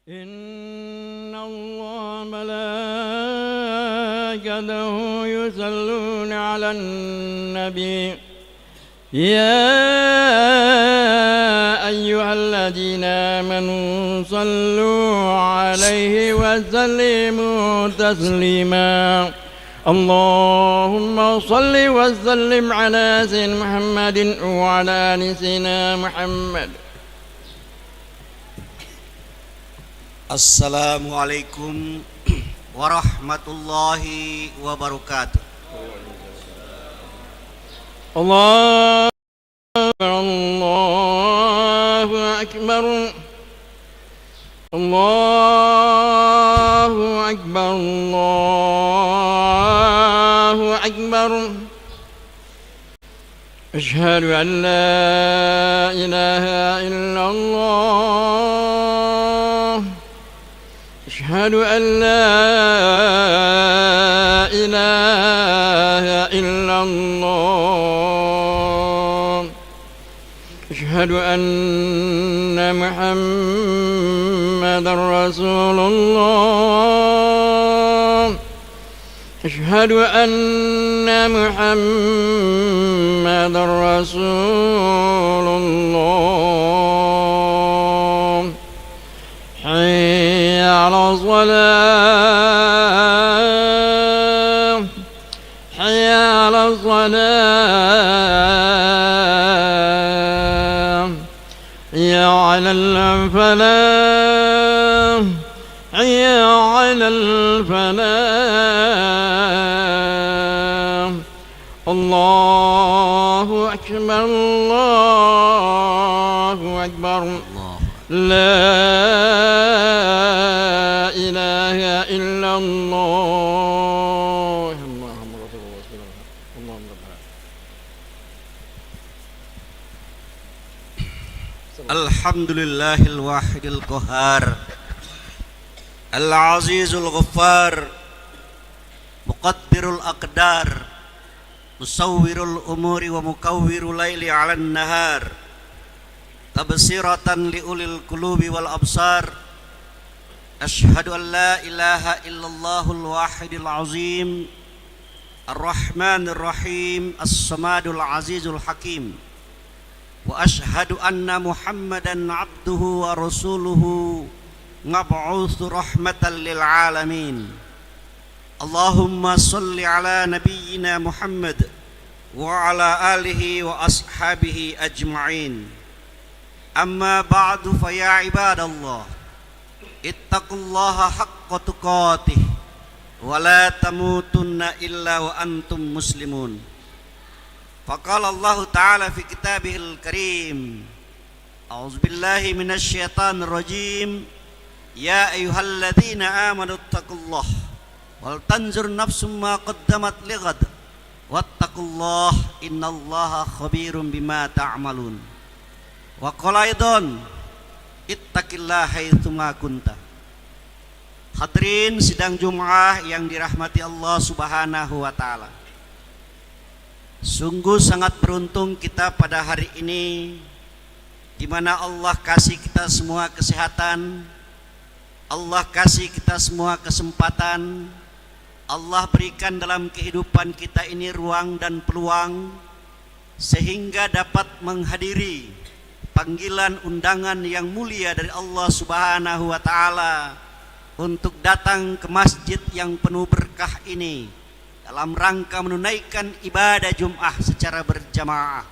إن الله ملائكته يصلون على النبي يا أيها الذين آمنوا صلوا عليه وسلموا تسليما اللهم صل وسلم على سيدنا محمد وعلى آل سيدنا محمد. Assalamualaikum warahmatullahi wabarakatuh. الله أكبر الله أكبر الله أكبر أشهد أن لا إله إلا الله أشهد أن لا إله إلا الله أشهد أن محمدا رسول الله أشهد أن محمدا رسول الله حي على الصلاة حي على الصلاة حي على الفلاح حي على الفلاح الله أكبر الله أكبر لا إله إلا الله اللهم رسول الله اللهم Alhamdulillahil wahidil qahar Al-azizul ghaffar Muqaddirul aqdar Musawwirul umuri wa mukawwirul laili 'alan nahar Tabsiratan liulil qulubi wal absar Ashhadu an la ilaha illallahul wahidil azim Ar-Rahmanir Rahim As-Samadul Azizul Hakim Wa ashhadu anna Muhammadan abduhu wa rasuluhu mab'utsu rahmatan lil alamin. Allahumma salli ala nabiyyina Muhammad wa ala alihi wa ashabihi ajma'in. Amma ba'du fa ya ibadallah ittaqullaha haqqa tuqatih wa la tamutunna illa wa antum muslimun. Faqala Allah Ta'ala fi kitabihil karim A'udzu billahi minasy syaithanir rajim Ya ayyuhalladzina amanu taqullaha wal tanzur nafsum ma qaddamat lighad wattaqullaha innallaha khabirum bima ta'malun Wa qala aidan ittaqillaha haitsu ma kunta. Hadirin sidang Jumat yang dirahmati Allah Subhanahu wa taala. Sungguh sangat beruntung kita pada hari ini di mana Allah kasih kita semua kesehatan, Allah kasih kita semua kesempatan, Allah berikan dalam kehidupan kita ini ruang dan peluang sehingga dapat menghadiri panggilan undangan yang mulia dari Allah Subhanahu wa taala untuk datang ke masjid yang penuh berkah ini dalam rangka menunaikan ibadah Jum'ah secara berjamaah.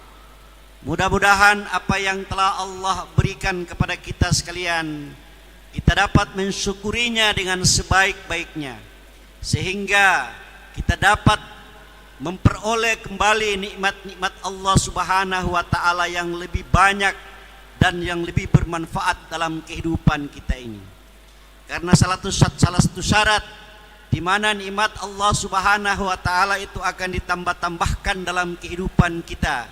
Mudah-mudahan apa yang telah Allah berikan kepada kita sekalian, kita dapat mensyukurinya dengan sebaik-baiknya, sehingga kita dapat memperoleh kembali nikmat-nikmat Allah Subhanahu wa taala yang lebih banyak dan yang lebih bermanfaat dalam kehidupan kita ini. Karena salah satu syarat di mana nikmat Allah Subhanahu wa taala itu akan ditambah-tambahkan dalam kehidupan kita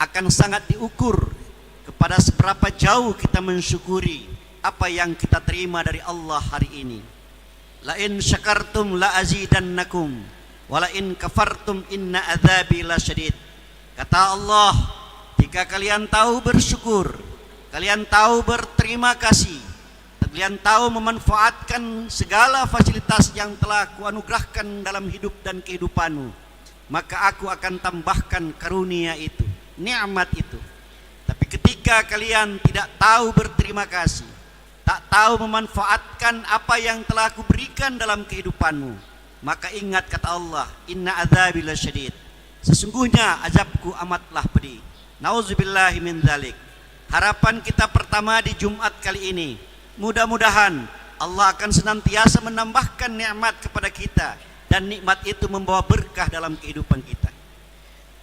akan sangat diukur kepada seberapa jauh kita mensyukuri apa yang kita terima dari Allah hari ini. La in syakartum la azidannakum wa la in kafartum inna adzabi lasyadid. Kata Allah, jika kalian tahu bersyukur, kalian tahu berterima kasih, kalian tahu memanfaatkan segala fasilitas yang telah kuanugerahkan dalam hidup dan kehidupanmu, maka aku akan tambahkan karunia itu, nikmat itu. Tapi ketika kalian tidak tahu berterima kasih, tak tahu memanfaatkan apa yang telah aku berikan dalam kehidupanmu, maka ingat kata Allah, inna adzabi lasyadid, sesungguhnya azabku amatlah pedih. Nauzubillahi min dzalik. Harapan kita pertama di Jumat kali ini, mudah-mudahan Allah akan senantiasa menambahkan nikmat kepada kita, dan nikmat itu membawa berkah dalam kehidupan kita.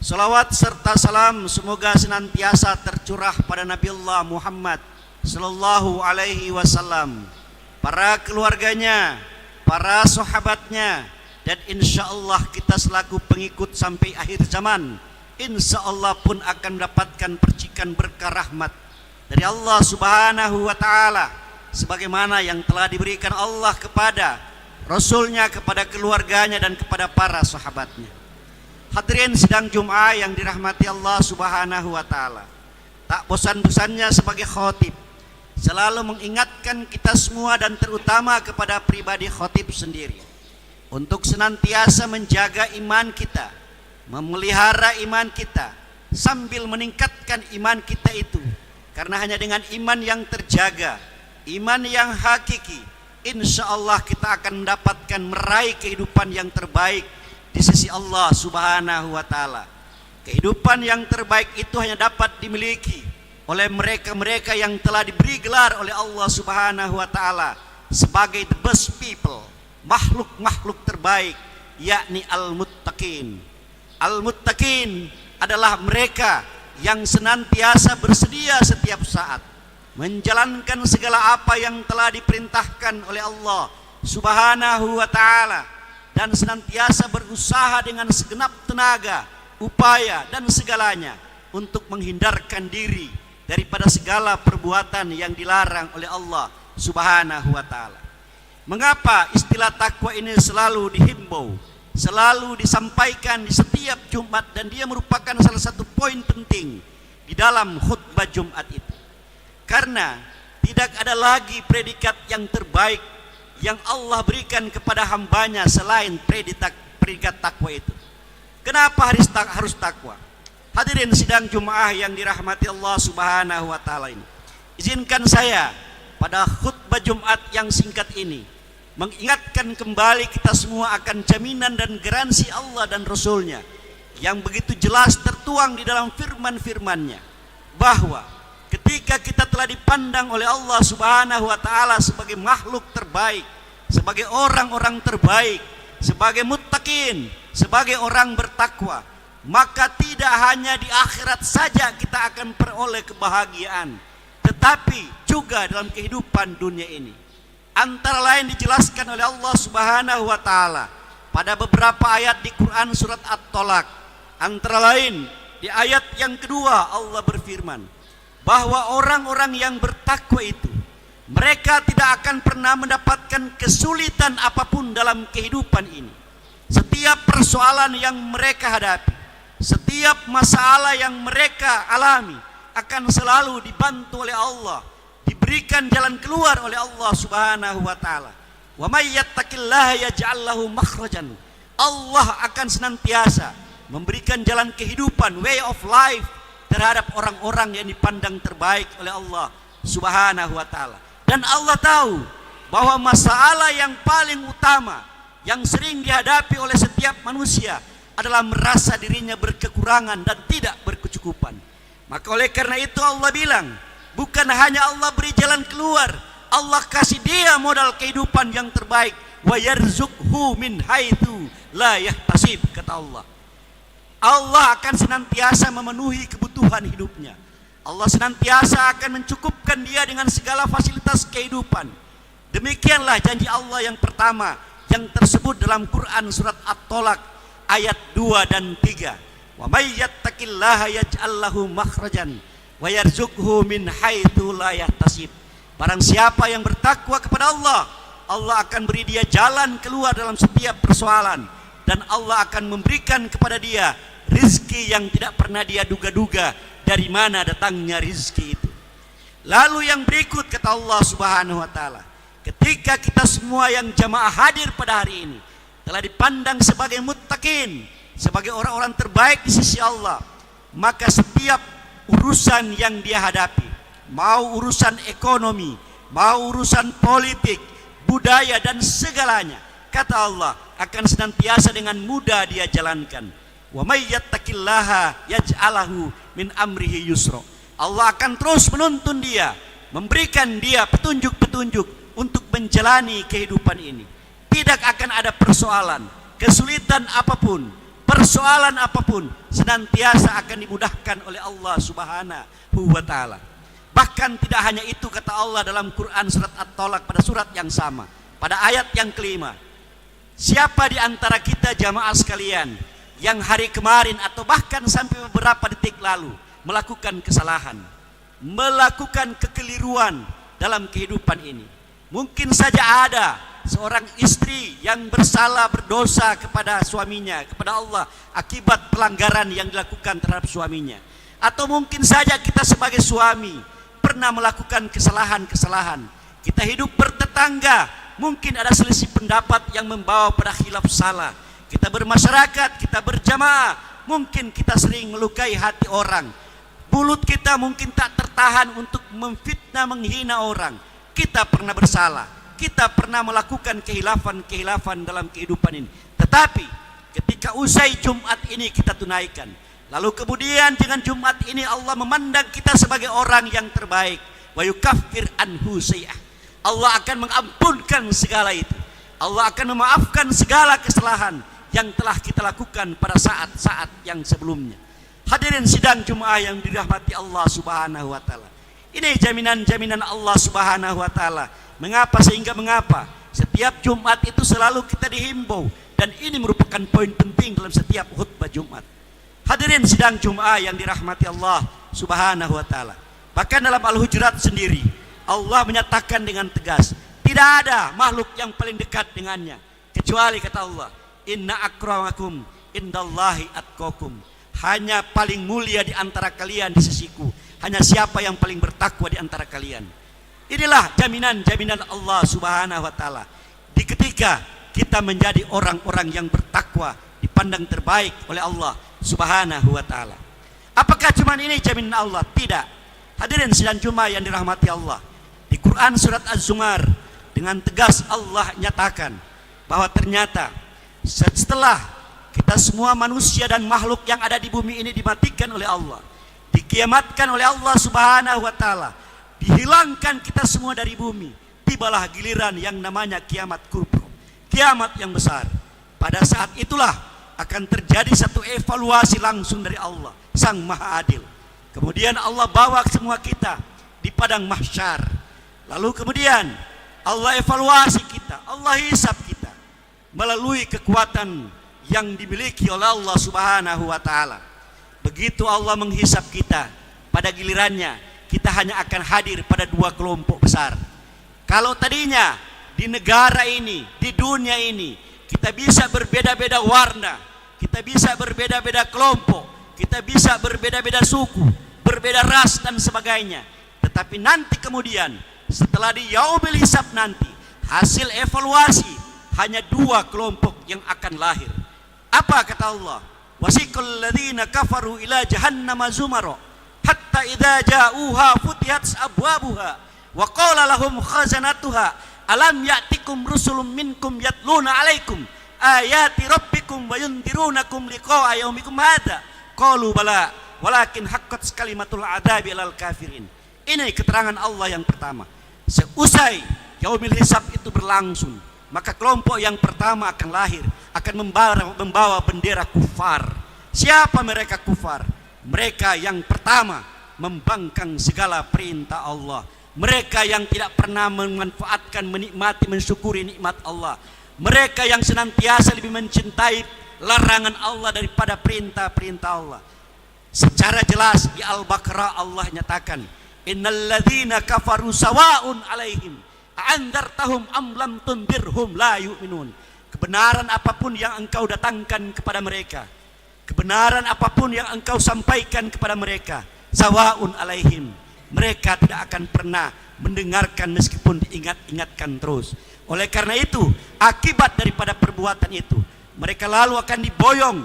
Salawat serta salam semoga senantiasa tercurah pada Nabi Allah Muhammad sallallahu alaihi wasallam, para keluarganya, para sahabatnya, dan insya Allah kita selaku pengikut sampai akhir zaman, insya Allah pun akan mendapatkan percikan berkah rahmat dari Allah Subhanahu wa ta'ala, sebagaimana yang telah diberikan Allah kepada Rasulnya, kepada keluarganya, dan kepada para sahabatnya. Hadirin sidang Jum'ah yang dirahmati Allah Subhanahu wa ta'ala, tak bosan-bosannya sebagai khotib selalu mengingatkan kita semua, dan terutama kepada pribadi khotib sendiri, untuk senantiasa menjaga iman kita, memelihara iman kita, sambil meningkatkan iman kita itu. Karena hanya dengan iman yang terjaga, iman yang hakiki, insya Allah kita akan mendapatkan meraih kehidupan yang terbaik di sisi Allah Subhanahu wa ta'ala. Kehidupan yang terbaik itu hanya dapat dimiliki oleh mereka-mereka yang telah diberi gelar oleh Allah Subhanahu wa ta'ala sebagai the best people, makhluk-makhluk terbaik, yakni al-muttaqin. Al-muttaqin adalah mereka yang senantiasa bersedia setiap saat menjalankan segala apa yang telah diperintahkan oleh Allah Subhanahu wa ta'ala, dan senantiasa berusaha dengan segenap tenaga, upaya, dan segalanya untuk menghindarkan diri daripada segala perbuatan yang dilarang oleh Allah Subhanahu wa ta'ala. Mengapa istilah takwa ini selalu dihimbau, selalu disampaikan di setiap Jumat, dan dia merupakan salah satu poin penting di dalam khutbah Jumat itu? Karena tidak ada lagi predikat yang terbaik yang Allah berikan kepada hambanya selain predikat takwa itu. Kenapa harus takwa? Hadirin sidang Jumat yang dirahmati Allah Subhanahu wa ta'ala ini, izinkan saya pada khutbah Jumat yang singkat ini mengingatkan kembali kita semua akan jaminan dan garansi Allah dan Rasulnya yang begitu jelas tertuang di dalam firman-firmannya, bahwa ketika kita telah dipandang oleh Allah Subhanahu wa ta'ala sebagai makhluk terbaik, sebagai orang-orang terbaik, sebagai muttaqin, sebagai orang bertakwa, maka tidak hanya di akhirat saja kita akan peroleh kebahagiaan, tetapi juga dalam kehidupan dunia ini. Antara lain dijelaskan oleh Allah Subhanahu wa ta'ala pada beberapa ayat di Quran surat At-Tolak. Antara lain di ayat yang kedua Allah berfirman bahwa orang-orang yang bertakwa itu, mereka tidak akan pernah mendapatkan kesulitan apapun dalam kehidupan ini. Setiap persoalan yang mereka hadapi, setiap masalah yang mereka alami akan selalu dibantu oleh Allah, diberikan jalan keluar oleh Allah Subhanahu wa ta'ala. Wa may yattaqillaha yaj'al lahu makhrajan. Allah akan senantiasa memberikan jalan kehidupan, way of life, terhadap orang-orang yang dipandang terbaik oleh Allah Subhanahu wa ta'ala. Dan Allah tahu bahwa masalah yang paling utama yang sering dihadapi oleh setiap manusia adalah merasa dirinya berkekurangan dan tidak berkecukupan. Maka oleh karena itu Allah bilang, bukan hanya Allah beri jalan keluar, Allah kasih dia modal kehidupan yang terbaik. Wa yarzuqhu min haitsu la yahtasib, kata Allah. Allah akan senantiasa memenuhi kebutuhan hidupnya. Allah senantiasa akan mencukupkan dia dengan segala fasilitas kehidupan. Demikianlah janji Allah yang pertama yang tersebut dalam Quran surat At-Tolak ayat 2 dan 3. Wa may yattaqillaha yaj'al lahu makhrajan wa yarzuqhu min haitsu la yahtasib. Barang siapa yang bertakwa kepada Allah, Allah akan beri dia jalan keluar dalam setiap persoalan, dan Allah akan memberikan kepada dia rizki yang tidak pernah dia duga-duga dari mana datangnya rizki itu. Lalu yang berikut kata Allah Subhanahu wa taala, ketika kita semua yang jamaah hadir pada hari ini telah dipandang sebagai muttaqin, sebagai orang-orang terbaik di sisi Allah, maka setiap urusan yang dia hadapi, mau urusan ekonomi, mau urusan politik, budaya dan segalanya, kata Allah akan senantiasa dengan mudah dia jalankan. Wa may yattaqillaha yaj'alahu min amrihi yusra. Allah akan terus menuntun dia, memberikan dia petunjuk-petunjuk untuk menjalani kehidupan ini. Tidak akan ada persoalan, kesulitan apapun, persoalan apapun, senantiasa akan dimudahkan oleh Allah Subhanahu wa taala. Bahkan tidak hanya itu, kata Allah dalam Quran surat At-Talaq pada surat yang sama, pada ayat yang kelima. Siapa di antara kita jamaah sekalian yang hari kemarin atau bahkan sampai beberapa detik lalu melakukan kesalahan, melakukan kekeliruan dalam kehidupan ini? Mungkin saja ada seorang istri yang bersalah, berdosa kepada suaminya, kepada Allah akibat pelanggaran yang dilakukan terhadap suaminya. Atau mungkin saja kita sebagai suami pernah melakukan kesalahan-kesalahan. Kita hidup bertetangga, mungkin ada selisih pendapat yang membawa pada khilaf salah. Kita bermasyarakat, kita berjamaah, mungkin kita sering melukai hati orang. Mulut kita mungkin tak tertahan untuk memfitnah, menghina orang. Kita pernah bersalah, kita pernah melakukan kehilafan-kehilafan dalam kehidupan ini. Tetapi ketika usai Jumat ini kita tunaikan, lalu kemudian dengan Jumat ini Allah memandang kita sebagai orang yang terbaik. Wa yukaffir anhu sayyi'ah. Allah akan mengampunkan segala itu. Allah akan memaafkan segala kesalahan yang telah kita lakukan pada saat-saat yang sebelumnya. Hadirin sidang Jumat yang dirahmati Allah Subhanahu wa taala. Ini jaminan-jaminan Allah Subhanahu wa taala. Mengapa setiap Jumat itu selalu kita dihimbau, dan ini merupakan poin penting dalam setiap khutbah Jumat. Hadirin sidang Jumat yang dirahmati Allah Subhanahu wa taala. Bahkan dalam Al-Hujurat sendiri Allah menyatakan dengan tegas, tidak ada makhluk yang paling dekat dengannya kecuali kata Allah, inna akramakum indallahi atqakum. Hanya paling mulia di antara kalian di sisiku hanya siapa yang paling bertakwa di antara kalian. Inilah jaminan-jaminan Allah Subhanahu wa taala. Di ketika kita menjadi orang-orang yang bertakwa, dipandang terbaik oleh Allah Subhanahu wa taala. Apakah cuma ini jaminan Allah? Tidak. Hadirin sidang Jumat yang dirahmati Allah. Di Quran surat Az-Zumar dengan tegas Allah nyatakan bahwa ternyata setelah kita semua manusia dan makhluk yang ada di bumi ini dimatikan oleh Allah, dikiamatkan oleh Allah Subhanahu wa taala, dihilangkan kita semua dari bumi, tibalah giliran yang namanya kiamat kubra, kiamat yang besar. Pada saat itulah akan terjadi satu evaluasi langsung dari Allah Sang Maha Adil. Kemudian Allah bawa semua kita di padang mahsyar. Lalu kemudian Allah evaluasi kita, Allah hisab kita melalui kekuatan yang dimiliki oleh Allah Subhanahu wa taala. Begitu Allah menghisab kita, pada gilirannya kita hanya akan hadir pada dua kelompok besar. Kalau tadinya di negara ini, di dunia ini, kita bisa berbeda-beda warna, kita bisa berbeda-beda kelompok, kita bisa berbeda-beda suku, berbeda ras dan sebagainya. Tetapi nanti kemudian setelah di yaumil hisab nanti, hasil evaluasi hanya dua kelompok yang akan lahir. Apa kata Allah? Wasiqal ladzina kafaru ila jahannama zumara hatta idza ja'uha futihat abwabuha wa qala lahum khazanatuha alam ya'tikum rusulun minkum yatluna 'alaikum ayati rabbikum wa yundirunakum liqa'a yaumikum hadza qalu bala walakin haqqat kalimatul 'adzabi 'alal kafirin. Ini keterangan Allah yang pertama. Seusai yaumil hisab itu berlangsung, maka kelompok yang pertama akan lahir, akan membawa bendera kufar. Siapa mereka kufar? Mereka yang pertama membangkang segala perintah Allah. Mereka yang tidak pernah memanfaatkan, menikmati, mensyukuri nikmat Allah. Mereka yang senantiasa lebih mencintai larangan Allah daripada perintah-perintah Allah. Secara jelas di Al-Baqarah Allah nyatakan, innal ladzina kafaru sawa'un 'alaihim a'andzartahum am lam tundirhum la yu'minun. Kebenaran apapun yang engkau datangkan kepada mereka, kebenaran apapun yang engkau sampaikan kepada mereka, sawa'un 'alaihim, mereka tidak akan pernah mendengarkan meskipun diingat-ingatkan terus. Oleh karena itu, akibat daripada perbuatan itu, mereka lalu akan diboyong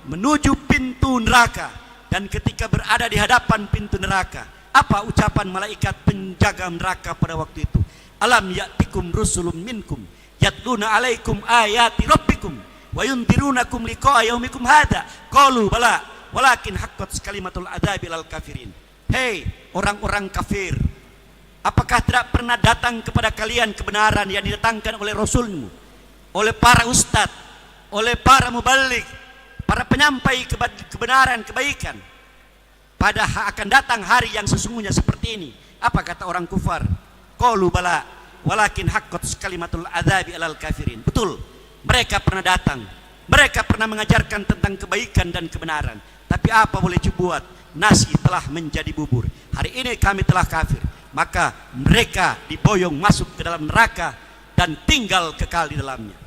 menuju pintu neraka. Dan ketika berada di hadapan pintu neraka, apa ucapan malaikat penjaga neraka pada waktu itu? Alam ya'tikum rusulun minkum yatluna alaikum ayati rabbikum wa yundirunakum liqa'a yaumikum hadza. Qalu bala walakin haqqat kalimatul adzabi lal kafirin. Hei orang-orang kafir, apakah tidak pernah datang kepada kalian kebenaran yang didatangkan oleh Rasulmu, oleh para ustadz, oleh para mubalik, para penyampai kebenaran, kebaikan? Pada akan datang hari yang sesungguhnya seperti ini. Apa kata orang kufar? Qalu bala walakin haqqat kalimatul adzabi alal kafirin. Betul, mereka pernah datang, mereka pernah mengajarkan tentang kebaikan dan kebenaran. Tapi apa boleh dibuat? Nasi telah menjadi bubur. Hari ini kami telah kafir, maka mereka diboyong masuk ke dalam neraka dan tinggal kekal di dalamnya.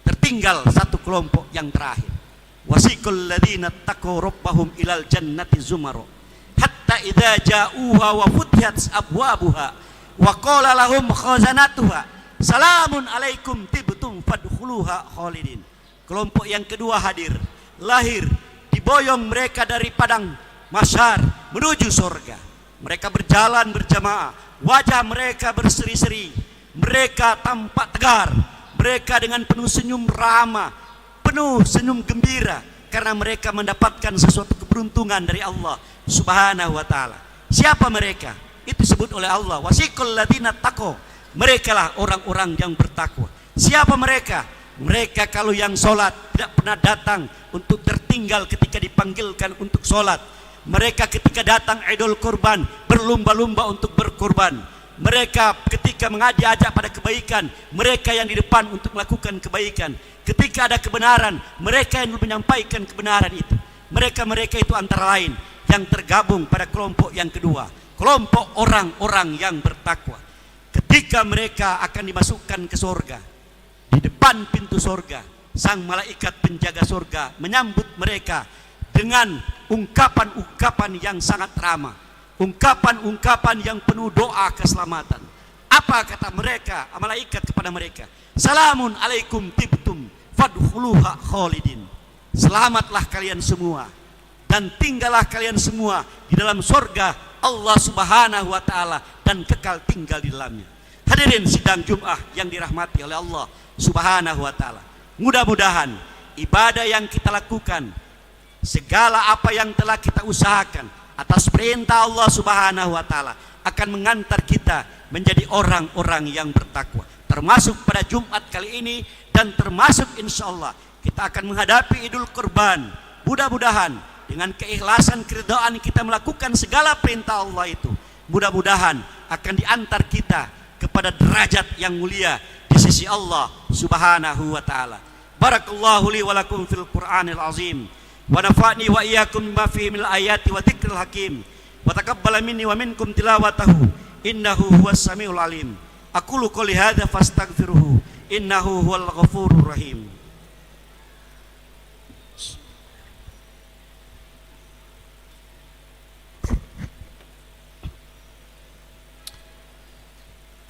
Tertinggal satu kelompok yang terakhir. Wasiqal ladzina taqaw rabbahum ilal jannati zumara hatta idza ja'uha wa futihat abwabuha wa qala lahum khazanatuha salamun alaikum tibtum fadkhuluha khalidin. Kelompok yang kedua hadir, lahir, diboyong mereka dari padang mahsyar menuju surga. Mereka berjalan berjamaah, wajah mereka berseri-seri, mereka tampak tegar, mereka dengan penuh senyum ramah, penuh senyum gembira, karena mereka mendapatkan sesuatu keberuntungan dari Allah Subhanahu wa ta'ala. Siapa mereka? Itu disebut oleh Allah, wasiqal ladzina taqaw. Mereka lah orang-orang yang bertakwa. Siapa mereka? Mereka kalau yang sholat tidak pernah datang untuk tertinggal ketika dipanggilkan untuk sholat. Mereka ketika datang Idul Kurban berlumba-lumba untuk berkurban. Mereka ketika mengajak pada kebaikan, mereka yang di depan untuk melakukan kebaikan. Ketika ada kebenaran, mereka yang menyampaikan kebenaran itu. Mereka itu antara lain yang tergabung pada kelompok yang kedua, kelompok orang-orang yang bertakwa. Ketika mereka akan dimasukkan ke surga, di depan pintu surga, sang malaikat penjaga surga menyambut mereka dengan ungkapan-ungkapan yang sangat ramah, ungkapan-ungkapan yang penuh doa keselamatan. Apa kata mereka, malaikat kepada mereka? Salamun alaikum tibtum fadkhuluha khalidin. Selamatlah kalian semua dan tinggallah kalian semua di dalam surga Allah Subhanahu wa ta'ala dan kekal tinggal di dalamnya. Hadirin sidang Jum'ah yang dirahmati oleh Allah Subhanahu wa ta'ala, mudah-mudahan ibadah yang kita lakukan, segala apa yang telah kita usahakan atas perintah Allah Subhanahu wa ta'ala akan mengantar kita menjadi orang-orang yang bertakwa. Termasuk pada Jumat kali ini dan termasuk insya Allah kita akan menghadapi Idul Kurban. Mudah-mudahan dengan keikhlasan keridhaan kita melakukan segala perintah Allah itu, mudah-mudahan akan diantar kita kepada derajat yang mulia di sisi Allah Subhanahu wa ta'ala. Barakallahu li wa lakum fil Qur'anil azim wa nafa'ni wa iyyakum bima fihi minal ayati wa dzikril hakim wa taqabbala minni wa minkum tilawatahu innahu huwas samiul alim. Aqulu qouli hadza fastaghfiruhu innahu huwal ghafurur rahim.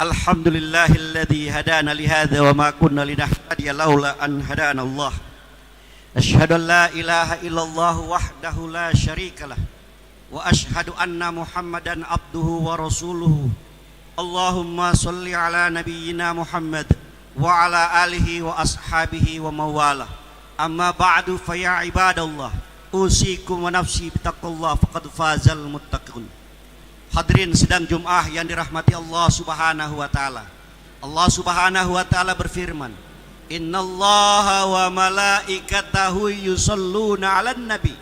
Alhamdulillahilladzi hadana li hadza wa ma kunna linahtadiya laula an hadana Allah. Asyhadu an la ilaha illallah wahdahu la syarikalah wa asyhadu anna Muhammadan abduhu wa rasuluhu. Allahumma shalli ala nabiyyina Muhammad wa ala alihi wa ashabihi wa mawalah. Amma ba'du fa ya ibadallah, usikum wa nafsi bittaqullah faqad fazal muttaqun. Hadirin sidang Jum'ah yang dirahmati Allah Subhanahu wa ta'ala. Allah Subhanahu wa ta'ala berfirman, innallaha wa malaikatahu yusalluna 'alan nabi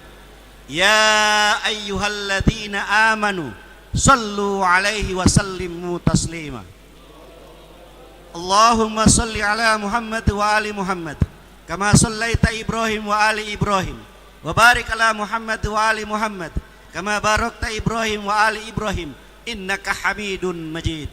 ya ayyuhalladzina amanu sallu 'alaihi wa sallimu taslima. Allahumma salli 'ala Muhammad wa ali Muhammad kama sallaita Ibrahim wa ali Ibrahim wa barik 'ala Muhammad wa ali Muhammad kama barakta Ibrahim wa ali Ibrahim innaka Hamidun Majid.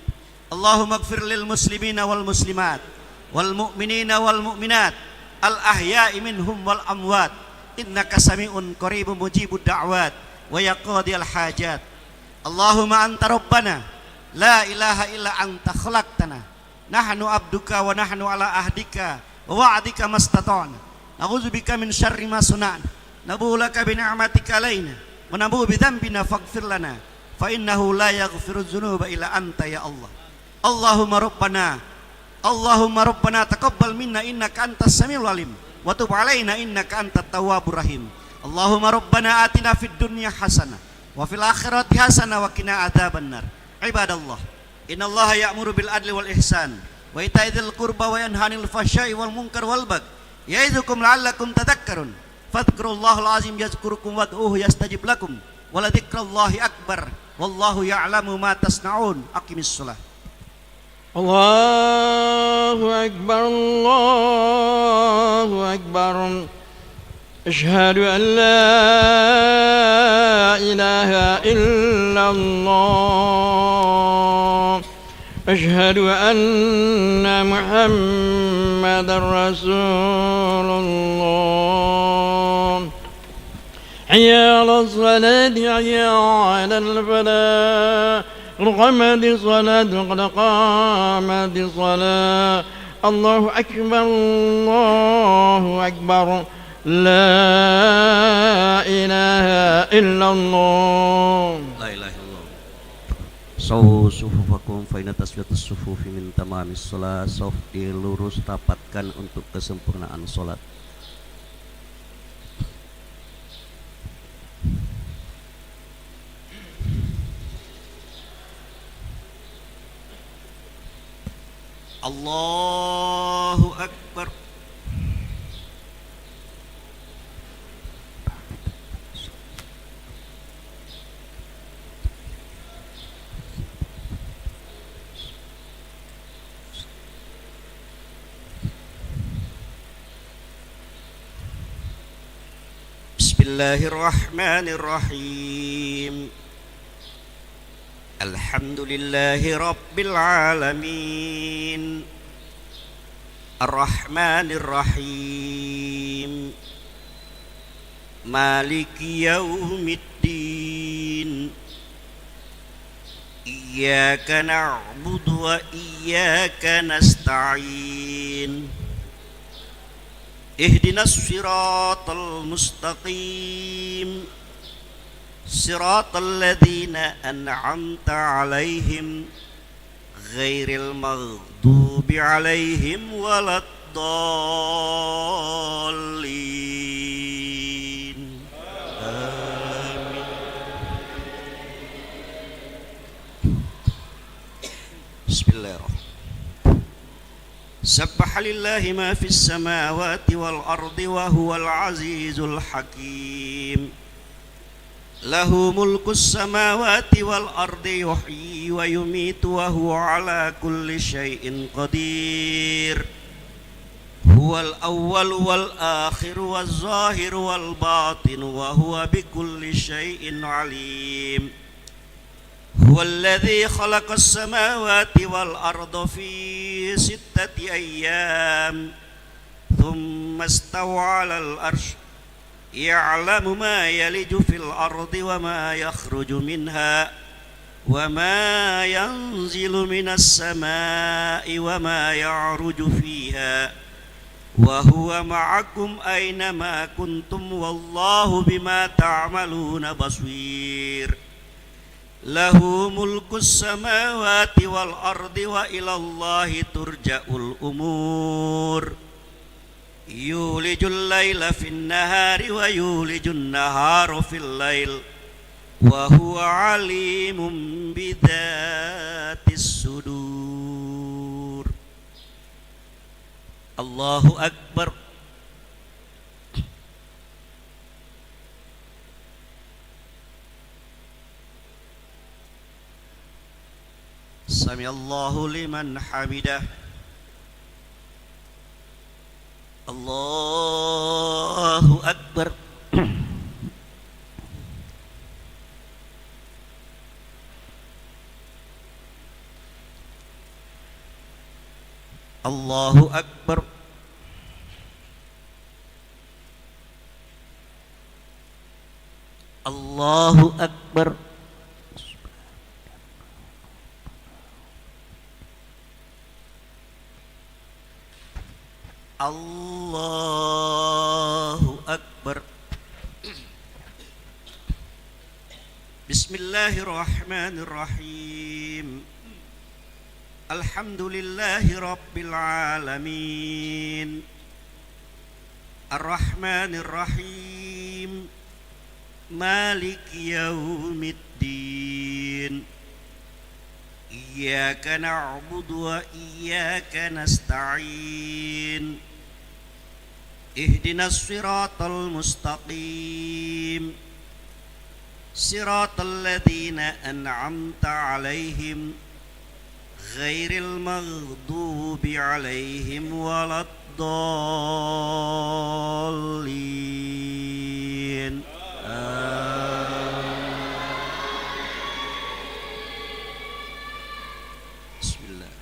Allahumma ighfir lil muslimina wal muslimat wal mu'minina wal mu'minat al ahya'i minhum wal amwat innaka sami'un qaribun mujibud da'wat wa yaqdi al hajat. Allahumma anta rabbana la ilaha illa anta khalaqtana nahnu abduka wa nahnu ala ahdika wa wa'dika mastata'na na'udzubika min syarri ma suna'na nabu'u laka bi ni'matika alaina wa nabu'u bi dhanbina faghfir lana fa innahu la yaghfiru dzunuba illa anta ya Allah. Allahumma rabbana taqabbal minna innaka antas samiul alim wa tub alaina innaka antat tawwabur rahim. Allahumma rabbana atina fid dunya hasanah wa fil akhirati hasanah wa qina adzabannar. Ibadallah, innallaha ya'muru bil adli wal ihsan wa ita'i dzil qurba wa yanha 'anil fahsya'i wal munkar wal baghi ya'idukum la'allakum tadhakkarun. Fadhkurullahal azim yazkurukum wad'uhu yastajib lakum wa la dzikrullahi akbar wallahu ya'lamu ma tasna'un. Aqimis shalah. Allahu akbar, Allahu akbar. Asyhadu an la ilaha illallah. Asyhadu anna Muhammadar Rasulullah. Hayya 'alas salati, hayya 'alal falah. قامت الصلاة قد قامت الصلاة. الله أكبر الله أكبر لا إله إلا الله. La ilaha illallah. Sawu sufufakum fa inna taswiyatus sufufi min tamamis shalah. Shaf dilurus rapatkan untuk kesempurnaan salat. Allahu akbar. Bismillahirrahmanirrahim. Alhamdulillahi rabbil alamin. Ar-Rahmanir Rahim. Maliki yaumiddin. Iyyaka na'budu wa iyyaka nasta'in. Ihdinas siratal mustaqim. Siratal ladzina an'amta 'alaihim ghairil maghdubi 'alaihim waladdallin. Amin. Bismillahirrahmanirrahim. Sabbaha lillahi ma fis samawati wal ardi wa huwal azizul hakim. Lahu mulkus samawati wal ardi yuhyi wa yumitu wa huwa ala kulli syai'in qadir. Huwal awwal wal akhir wal zahir wal batin wa huwa bikulli syai'in alim. Huwallazi khalaqas samawati wal arda fi sittati ayyam thumma istawa 'alal arsy ya'lamu ma yaliju fil ardi wa ma yakhruju minha wa ma yanzilu minas samai wa ma ya'ruju fiha wa huwa ma'akum aina ma kuntum wallahu bima ta'maluna basir. Lahu mulkus samawati wal ardi wa ilallahi turja'ul umur. Yulijul laila fin nahari wa yulijun nahara fil lail wa huwa alimun bidzatis sudur. Allahu akbar. Sami Allahu liman hamidah. Allahu akbar. Allahu akbar. Allahu akbar. Allahu Akbar. Bismillahirrahmanirrahim. Alhamdulillahi Rabbil Alamin, Ar-Rahmanir-Rahim, Maliki Yaumiddin. Iyyaka na'budu wa iyyaka nasta'in. Ihdinas siratal mustaqim, siratal ladzina an'amta 'alaihim ghairil maghdubi 'alaihim waladdallin. Bismillah.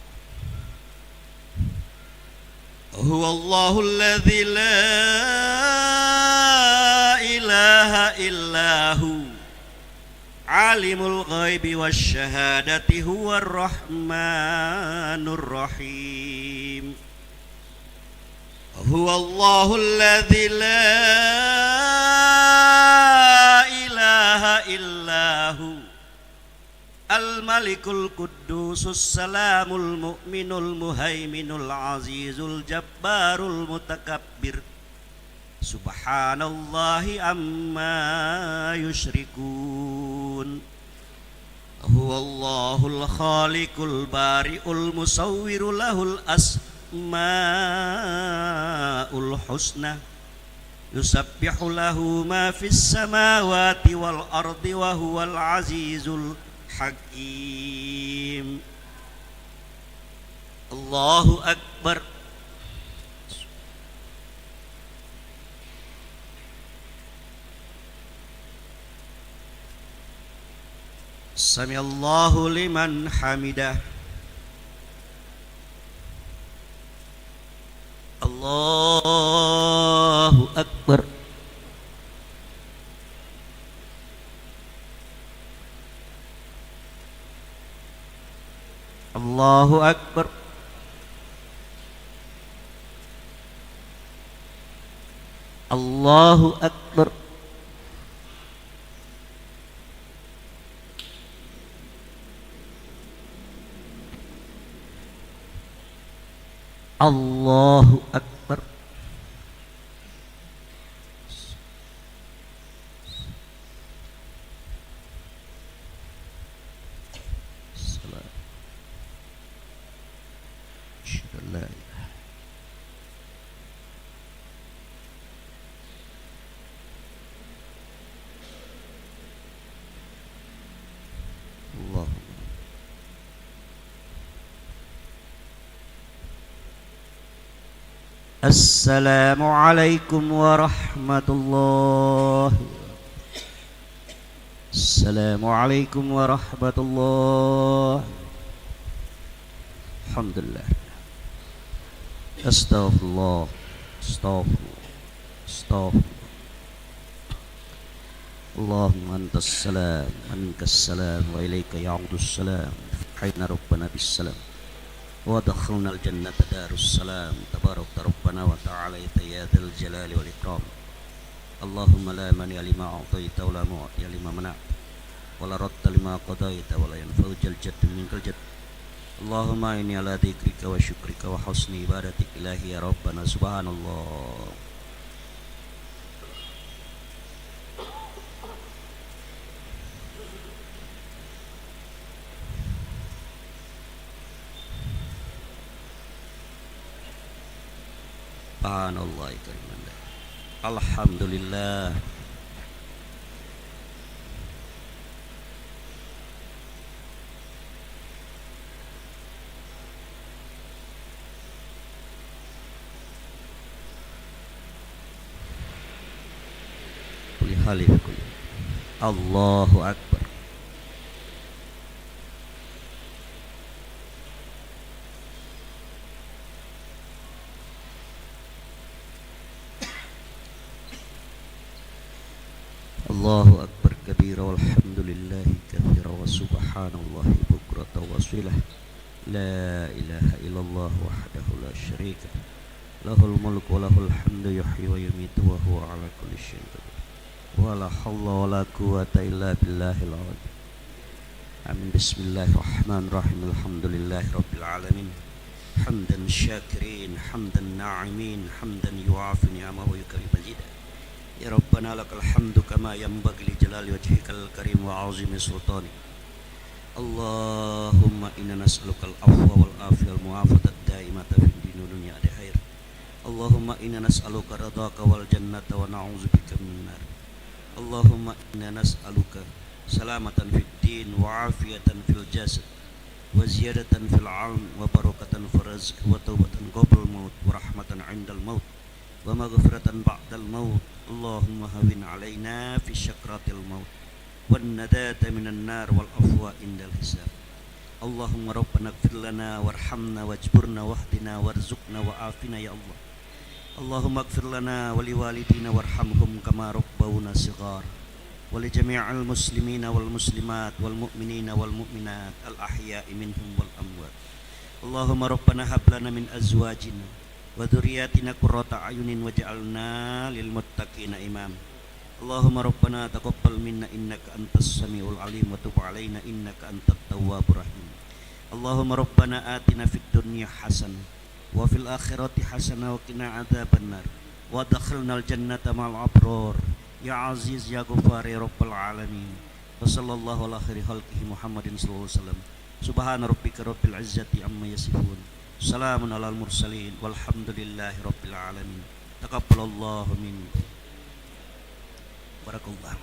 Huwallahu alladzi la ilaha illahu alimul ghaibi wasyahadati huwar rahmanur rahim. Huwallahu alladzi la ilaha illahu al-malikul quddusus salamul mu'minul muhaiminul azizul jabbarul mutakabbir. Subhanallahi amma yushrikun. Huwallahul khaliqul bari'ul musawwiru lahul asmaul husna. Yusabbihu lahu ma fis samawati wal ardi wa huwal azizul hakim. Allahu akbar. Samiallahu liman hamidah. Allahu akbar. Allahu akbar. Allahu akbar. Allahu akbar. Assalamualaikum warahmatullahi wabarakatuh. Assalamualaikum warahmatullahi. Alhamdulillah. Astaghfirullah. Astaghfirullah. Astaghfirullah. Allahumma antas salam, minkas salam, wa ilaika ya'udus salam. Hayna rabbana bis salam. وادخلنا الجنة دار السلام تبارك ربنا وتعالى يا ذا الجلال والإكرام. اللهم لا مانع لما أعطيت ولا معطي لما منعت ولا رد لما قضيت ولا ينفع ذا الجد منك الجد. اللهم إني على ذكرك وشكرك وحسن عبادتك إلهي يا ربنا. سبحان الله. Subhanallah. Alhamdulillah. Allahu akbar. Allahu akbar kabira walhamdulillahi katsira wa subhanallahi bukratan wa asila. La ilaha illallah wahdahu la syarika lahul mulku wa lahul hamdu yuhyi wa yumiitu wa huwa ala kulli syai'in qadir. Wala haula wala quwwata illa billahil azim. Amin. Bismillahirrahmanirrahim. Alhamdulillahi rabbil alamin. Hamdan syakirin, hamdan na'imin, hamdan yu'afi ni'amahu wa yukarim mazidah. Ya Rabbana lakal hamdu kama yanbaghi li jalali wajhikal karim wa 'azimi sultanik. Allahumma inna nas'alukal afwa wal afiyal mu'afatat daimata fid din wa dunya adi khair. Allahumma inna nas'aluka ridhaka wal jannata wa na'udzubika minan nar. Allahumma inna nas'aluka salamatan fid din wa afiyatan fil jasad wa ziyadatan fil 'ilm wa barakatan fil rizq wa taubatan qabla al maut wa rahmatan 'indal maut wa maghfiratan ba'dal maut. Allahumma hawin 'alaina fi syakratil maut wan nadata minan nar wal afwa indal hisab. Allahumma rabbana ighfir lana warhamna wajburna wahdina warzuqna wa afina ya Allah. Allahumma ighfir lana wa liwalidina warhamhum kama rabbawna shighar wa li jami'il muslimina wal muslimat wal mu'minina wal mu'minat al ahya'i minhum wal amwat. Allahumma rabbana hab lana min azwajina wa dhurriyyatina qurrata a'yunin waj'alna lil muttaqina imam. Allahumma rabbana taqabbal minna innaka antas samiul alim wa tub alaina innaka antat tawwabur rahim. Allahumma rabbana atina fid dunya hasanah wa fil akhirati hasanah wa qina adzabannar wa adkhilnal jannata ma'al abrar ya aziz ya ghafar ya rabbal alamin. Wa sallallahu ala khairi khalqihi Muhammadin sallallahu alaihi wasallam. Subhana rabbika rabbil izzati amma yasifun. Salamun alal mursalin walhamdulillahi rabbil alamin. Taqabbalallahu minkum. Barakallah.